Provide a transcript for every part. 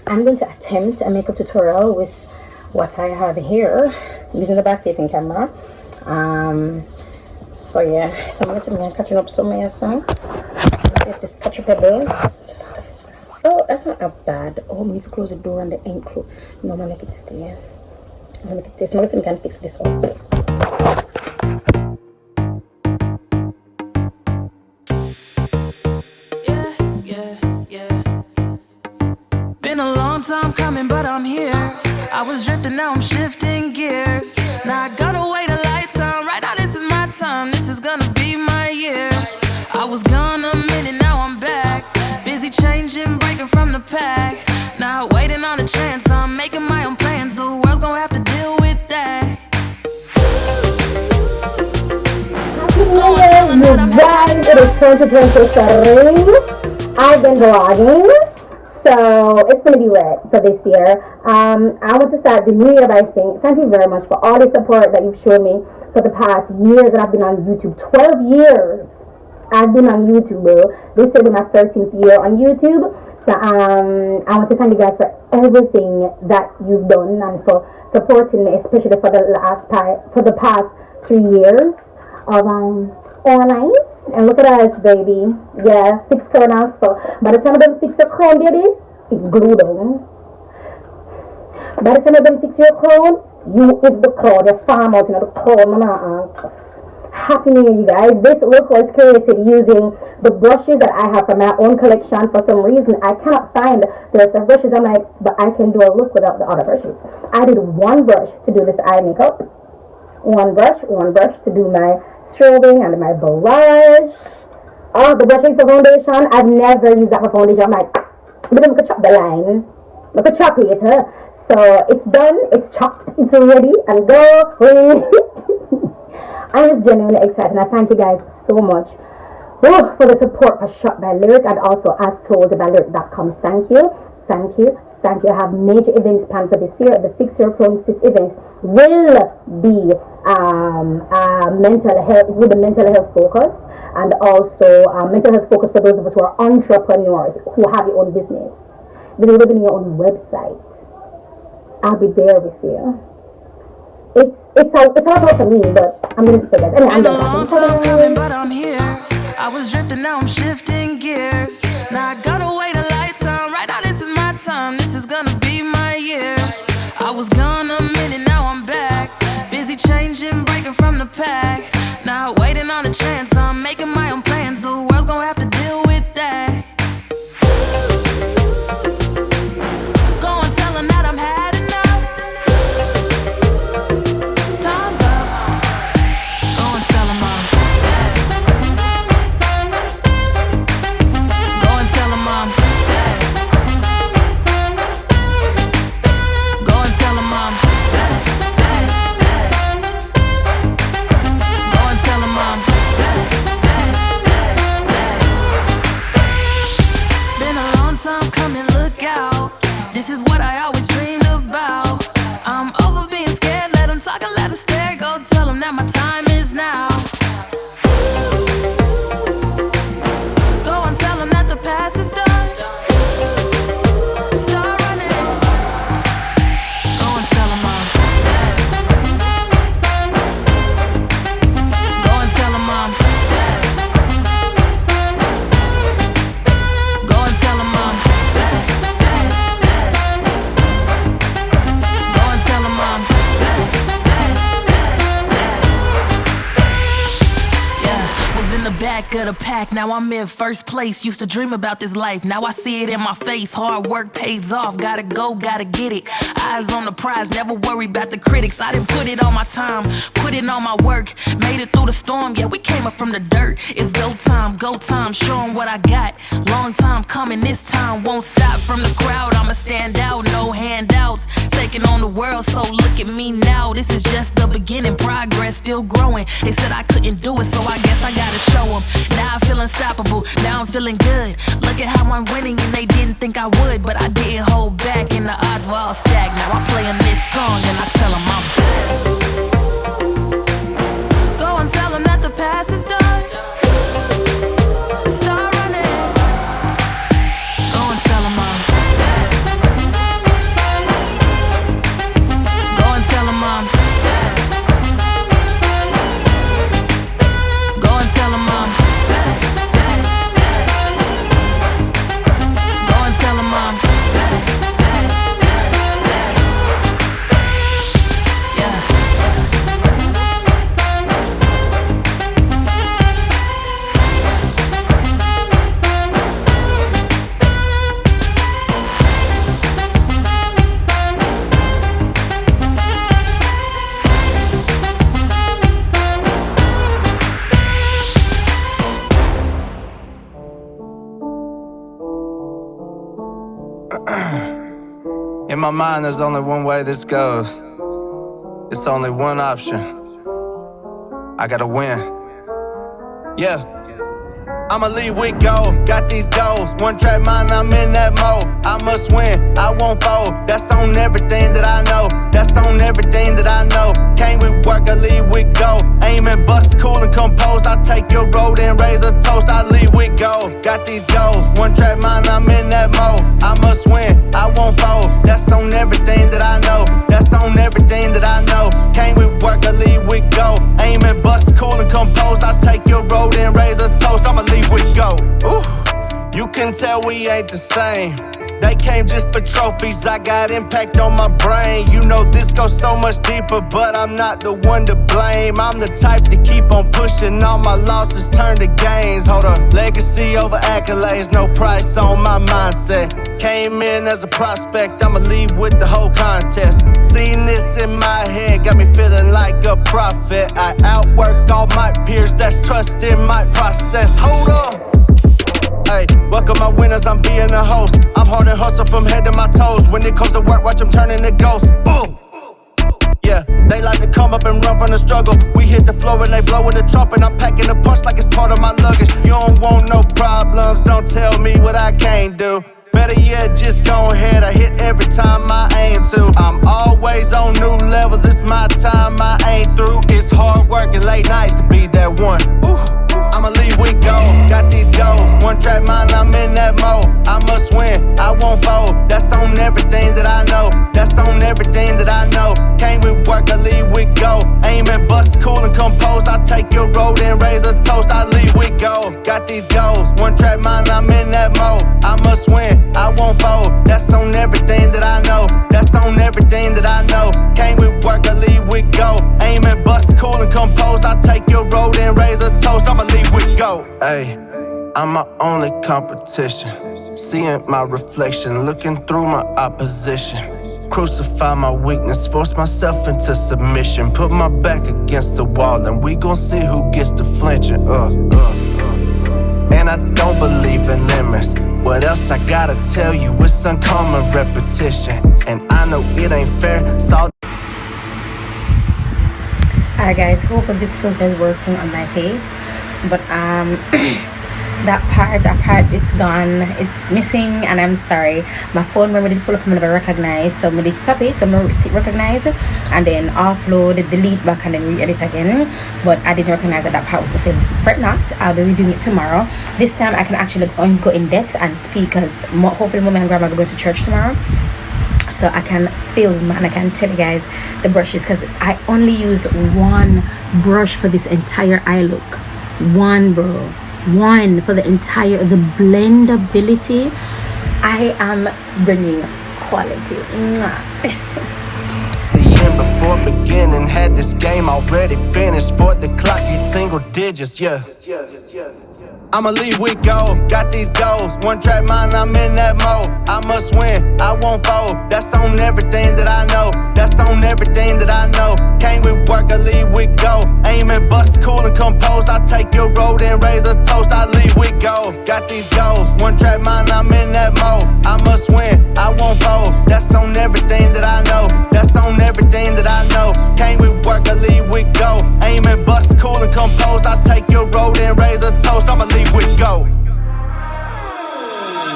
I'm going to attempt a makeup tutorial with what I have here using the back facing camera. So yeah, so I'm going to catching up some of some. If this catch up a bit. Oh, that's not bad. Oh, we need to close the door and the ink close. No, I'm gonna make it stay. I'm gonna make it stay. So I'm gonna fix this one. Been a long time coming, but I'm here. I was drifting, now I'm shifting gears. Now I gotta wait a lifetime. Right now, this is my time. This is gonna be my year. I was gone a minute, now I'm back. Busy changing, breaking from the pack. Now waiting on a chance. I'm making my own plans. The world's gonna have to deal with that. Happy New Year, you guys! It is 2023. I've been vlogging. So it's going to be lit for this year. I want to start the new year by saying thank you very much for all the support that you've shown me for the past years that I've been on YouTube. 12 years I've been on YouTube. This will be my 13th year on YouTube. So I want to thank you guys for everything that you've done and for supporting me, especially for the past 3 years of online. And look at us, baby. Yeah, fix crown now. So by the time I fix your crown, baby, it's glued on. By the time I fix your crown, you is the crown. The farm out in the crown, mama. Happy New Year, you guys. This look was created using the brushes that I have from my own collection. For some reason, I cannot find the brushes. I'm like, but I can do a look without the other brushes. I did one brush to do this eye makeup. One brush to do my strobing and my blush. Oh, the brushing for foundation. I've never used that for foundation. I'm like, we don't chop the line. We could chop it. So it's done. It's chopped. It's ready and go. I'm just genuinely excited. And I thank you guys so much for the support for Shop by Lyric and also as told by lyric.com. Thank you. Thank you. Thank you. I have major events planned for this year. The Fix Your Crohn's event will be mental health with a mental health focus, and also mental health focus for those of us who are entrepreneurs who have your own business, you're living your own website. I'll be there with you. It's all about for me, but I'm gonna say that. Anyway, I'm been a long time coming, but I'm here. I was drifting, now I'm shifting gears. Now I gotta wait a lifetime. Right now, this is my time. This is gonna be my year. I was gone a minute, now I'm back. Busy changing, breaking from the pack. Now waiting on a chance. I'm making my own plans. The world's gonna have to deal with that. Go and tell them that I'm had enough. Time's up. Go and tell them I'm. Go and tell them I'm. Go and tell them I'm. Been a long time coming, look out. This is what I always dreamed about. I'm over being scared, let them talk and let them stare. Go tell them that my time is now. Go and tell them that the past is done. Start running. Go and tell them I'm. Go and tell them I'm. Go and tell them I'm. Go and tell them I'm. Yeah, was in the back of the pack, now I'm in first place. Used to dream about this life, now I see it in my face. Hard work pays off, gotta go, gotta get it. Eyes on the prize, never worry about the critics. I didn't put it on my time, put it on my work. Made it through the storm, yeah, we came up from the dirt. It's go time, show 'em what I got. Long time coming, this time won't stop. From the crowd, I'ma stand out, no handouts. Taking on the world, so look at me now. This is just the beginning, progress still growing. They said I couldn't do it, so I guess I gotta show 'em. Now I feel unstoppable, now I'm feeling good. Look at how I'm winning and they didn't think I would, but I didn't hold back and the odds were all stacked. Now I'm playing this song and I tell 'em I'm back. Go and tell 'em that the past is done. Start running. Go and tell 'em I'm. In my mind, there's only one way this goes. It's only one option. I gotta win. Yeah. I'ma lead with gold, got these goals. One track mind, I'm in that mode. I must win, I won't fold. That's on everything that I know. That's on everything that I know. Came with work, I lead with gold. Aim and bust, cool and compose. I take your road and raise a toast. I lead with gold, got these goals. One track mind, I'm in that mode. I must win, I won't fold. That's on everything that I know. That's on everything that I know. Came with work, I lead with gold. Aim and bust, cool and compose. I take your road and raise a toast. I'ma lead with gold. Ooh, you can tell we ain't the same. They came just for trophies, I got impact on my brain. You know this goes so much deeper, but I'm not the one to blame. I'm the type to keep on pushing, all my losses turn to gains. Hold up, legacy over accolades, no price on my mindset. Came in as a prospect, I'ma lead with the whole contest. Seeing this in my head, got me feeling like a prophet. I outwork all my peers, that's trust in my process. Hold up. Hey, welcome my winners, I'm being a host. I'm hard and hustle from head to my toes. When it comes to work, watch them turning to ghosts. Boom. Yeah, they like to come up and run from the struggle. We hit the floor and they blowing the trumpet. I'm packing the punch like it's part of my luggage. You don't want no problems, don't tell me what I can't do. Better yet, just go ahead, I hit every time I aim to. I'm always on new levels, it's my time, I ain't through. It's hard work and late nights to be that one. Ooh. I'ma lead with gold, got these goals. One track mind, I'm in that mode. I must win, I won't fold. That's on everything that I know. That's on everything that I know. Came with work, I lead with gold. Aim and bust, cool and compose. I take your road and raise a toast. I lead with gold, got these goals. One track mind, I'm in that mode. I must win, I won't fold. That's on everything that I know. That's on everything that I know. Came with work, I lead with gold. Aim and bust, cool and compose. I take your road and raise a toast. I'ma lead with gold. Ayy, I'm my only competition. Seeing my reflection, looking through my opposition. Crucify my weakness, force myself into submission. Put my back against the wall and we gon' see who gets the flinching. And I don't believe in limits. What else I gotta tell you? It's uncommon repetition. And I know it ain't fair, so Alright guys, hope this filter is working on my face. But that part it's gone, it's missing, and I'm sorry. My phone memory did full up, I never recognized, so I did stop it, so I recognize and then offload, delete back and then re-edit again. But I didn't recognize that part was the film. Fret not, I'll be redoing it tomorrow. This time I can actually go in depth and speak, because hopefully mommy and grandma are going to church tomorrow, so I can film and I can tell you guys the brushes, because I only used one brush for this entire eye look. One, bro, one for the entire, the blendability. I am bringing quality. the end before beginning, had this game already finished. For the clock hit single digits, yeah. I'ma lead with gold, got these goals. One track mind, I'm in that mode. I must win, I won't fold. That's on everything that I know. That's on everything that I know. Came with work, I lead with gold. Aim and bust, cool and compose. I take your road and raise a toast. I lead with gold, got these goals. One track mind, I'm in that mode. I must win, I won't fold. That's on everything that I know. That's on everything that I know. Came with work, I lead with gold. Aim and bust, cool and compose. I take your road and raise a toast. I'ma lead with gold.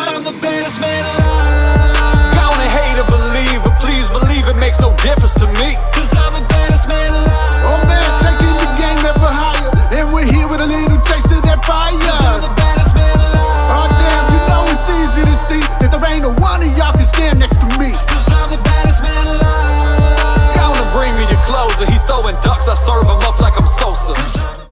I'm the baddest man alive. Count and hate or believe, but please believe it makes no difference to me. Cause I'm the baddest man alive. Oh man, taking the game ever higher. And we're here with a little taste of that fire. Cause I'm the baddest man alive. Oh damn, you know it's easy to see that there ain't no one of y'all can stand next to me. Cause I'm the baddest man alive. Gonna bring me your closer. He's throwing ducks, I serve him up like I'm Sosa.